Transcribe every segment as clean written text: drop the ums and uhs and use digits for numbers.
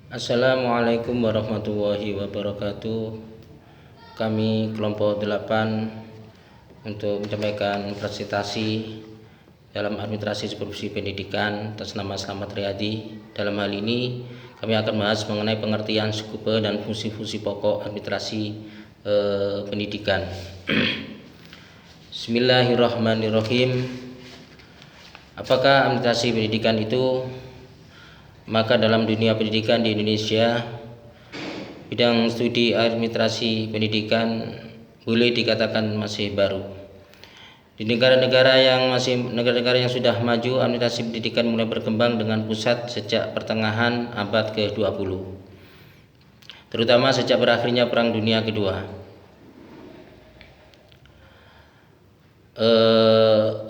Assalamualaikum warahmatullahi wabarakatuh. Kami kelompok 8 untuk menyampaikan presentasi dalam administrasi supervisi pendidikan atas nama Slamet Riyadi. Dalam hal ini kami akan membahas mengenai pengertian skupe dan fungsi-fungsi pokok administrasi pendidikan. Bismillahirrahmanirrahim. Apakah administrasi pendidikan itu? Maka dalam dunia pendidikan di Indonesia, bidang studi administrasi pendidikan boleh dikatakan masih baru. Di negara-negara yang sudah maju, administrasi pendidikan mulai berkembang dengan pusat sejak pertengahan abad ke-20, terutama sejak berakhirnya Perang Dunia Kedua.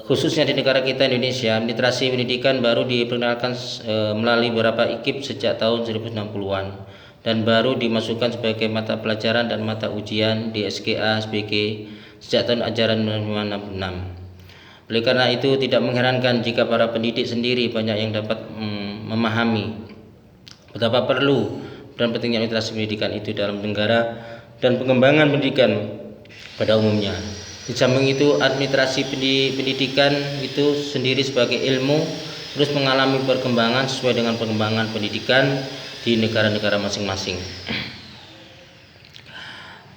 Khususnya di negara kita Indonesia, administrasi pendidikan baru diperkenalkan melalui beberapa IKIP sejak tahun 1960-an dan baru dimasukkan sebagai mata pelajaran dan mata ujian di SKA SBG sejak tahun ajaran 1966. Oleh karena itu tidak mengherankan jika para pendidik sendiri banyak yang dapat memahami betapa perlu dan pentingnya administrasi pendidikan itu dalam negara dan pengembangan pendidikan pada umumnya. Di samping itu, administrasi pendidikan itu sendiri sebagai ilmu terus mengalami perkembangan sesuai dengan perkembangan pendidikan di negara-negara masing-masing.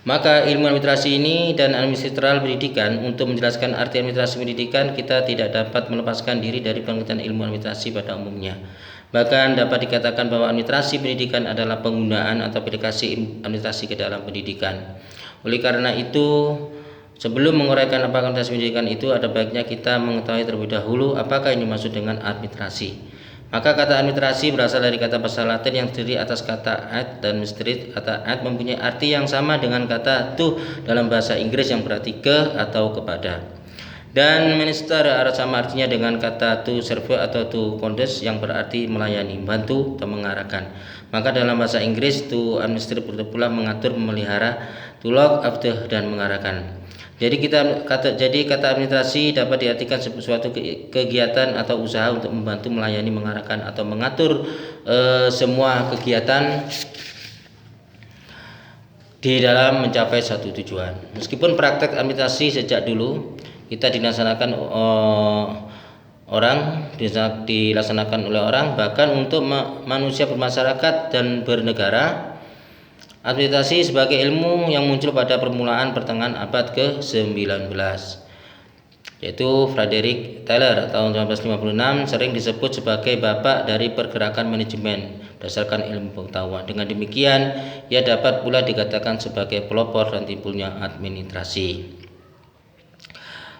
Maka ilmu administrasi ini dan administrasi pendidikan, untuk menjelaskan arti administrasi pendidikan, kita tidak dapat melepaskan diri dari pengertian ilmu administrasi pada umumnya. Bahkan dapat dikatakan bahwa administrasi pendidikan adalah penggunaan atau aplikasi administrasi ke dalam pendidikan. Oleh karena itu, sebelum menguraikan apa administrasi pendidikan itu, ada baiknya kita mengetahui terlebih dahulu apakah ini maksud dengan administrasi. Maka kata administrasi berasal dari kata bahasa Latin yang terdiri atas kata ad dan mistrit. Kata ad mempunyai arti yang sama dengan kata to dalam bahasa Inggris yang berarti ke atau kepada. Dan minister sama artinya dengan kata to serve atau to conduct yang berarti melayani, membantu atau mengarahkan. Maka dalam bahasa Inggris to administrate pula mengatur, memelihara, to look after dan mengarahkan. Jadi kata administrasi dapat diartikan suatu kegiatan atau usaha untuk membantu, melayani, mengarahkan atau mengatur semua kegiatan di dalam mencapai satu tujuan. Meskipun praktek administrasi sejak dulu kita dilaksanakan oleh orang, bahkan untuk manusia bermasyarakat dan bernegara. Administrasi sebagai ilmu yang muncul pada permulaan pertengahan abad ke-19, yaitu Frederick Taylor tahun 1956 sering disebut sebagai bapak dari pergerakan manajemen berdasarkan ilmu pengetahuan. Dengan demikian, ia dapat pula dikatakan sebagai pelopor dan timbulnya administrasi.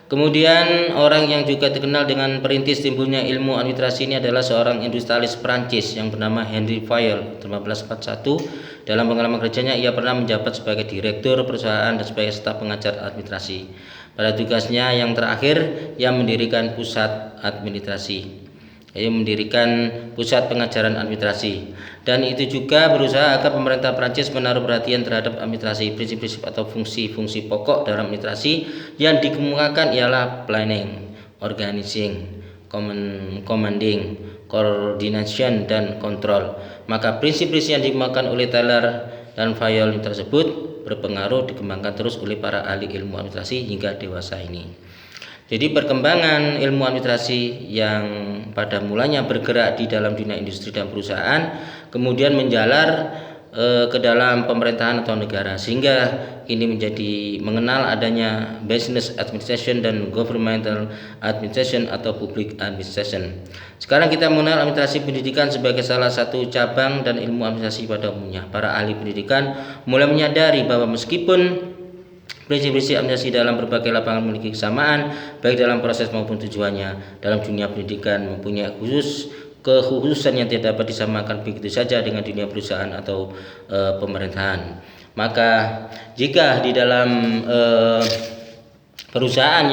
Kemudian orang yang juga terkenal dengan perintis timbulnya ilmu administrasi ini adalah seorang industrialis Prancis yang bernama Henri Fayol. 1541 dalam pengalaman kerjanya ia pernah menjabat sebagai direktur perusahaan dan sebagai staf pengajar administrasi. Pada tugasnya yang terakhir ia mendirikan pusat administrasi. Ia mendirikan pusat pengajaran administrasi, dan itu juga berusaha agar pemerintah Prancis menaruh perhatian terhadap administrasi. Prinsip-prinsip atau fungsi-fungsi pokok dalam administrasi yang dikemukakan ialah planning, organizing, commanding, coordination, dan control. Maka prinsip-prinsip yang dikemukakan oleh Taylor dan Fayol tersebut berpengaruh dikembangkan terus oleh para ahli ilmu administrasi hingga dewasa ini. Jadi perkembangan ilmu administrasi yang pada mulanya bergerak di dalam dunia industri dan perusahaan kemudian menjalar ke dalam pemerintahan atau negara, sehingga ini menjadi mengenal adanya business administration dan governmental administration atau public administration. Sekarang kita mengenal administrasi pendidikan sebagai salah satu cabang dan ilmu administrasi pada umumnya. Para ahli pendidikan mulai menyadari bahwa meskipun prinsip-prinsip administrasi dalam berbagai lapangan memiliki kesamaan, baik dalam proses maupun tujuannya, dalam dunia pendidikan mempunyai kekhususan yang tidak dapat disamakan begitu saja dengan dunia perusahaan atau pemerintahan. Maka jika di dalam perusahaan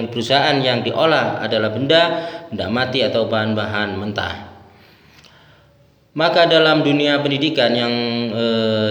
perusahaan yang diolah adalah benda mati atau bahan-bahan mentah, Maka dalam dunia pendidikan yang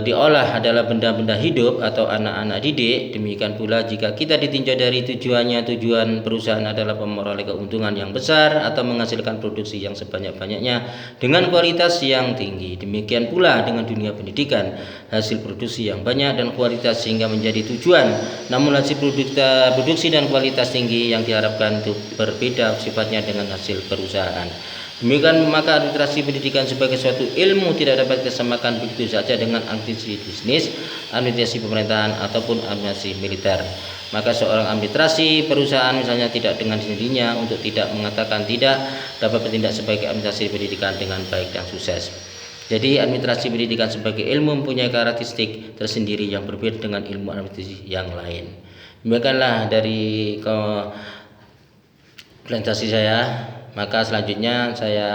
diolah adalah benda-benda hidup atau anak-anak didik, demikian pula jika kita ditinjau dari tujuan perusahaan adalah memperoleh keuntungan yang besar atau menghasilkan produksi yang sebanyak-banyaknya dengan kualitas yang tinggi. Demikian pula dengan dunia pendidikan, hasil produksi yang banyak dan kualitas sehingga menjadi tujuan. Namun hasil produksi dan kualitas tinggi yang diharapkan itu berbeda sifatnya dengan hasil perusahaan. Demikian maka administrasi pendidikan sebagai suatu ilmu tidak dapat disamakan begitu saja dengan administrasi bisnis, administrasi pemerintahan ataupun administrasi militer. Maka seorang administrasi perusahaan misalnya tidak dengan sendirinya untuk tidak mengatakan tidak dapat bertindak sebagai administrasi pendidikan dengan baik dan sukses. Jadi administrasi pendidikan sebagai ilmu mempunyai karakteristik tersendiri yang berbeda dengan ilmu administrasi yang lain. Demikianlah dari presentasi saya. Maka selanjutnya saya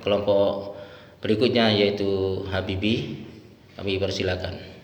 kelompok berikutnya yaitu Habibie, kami persilakan.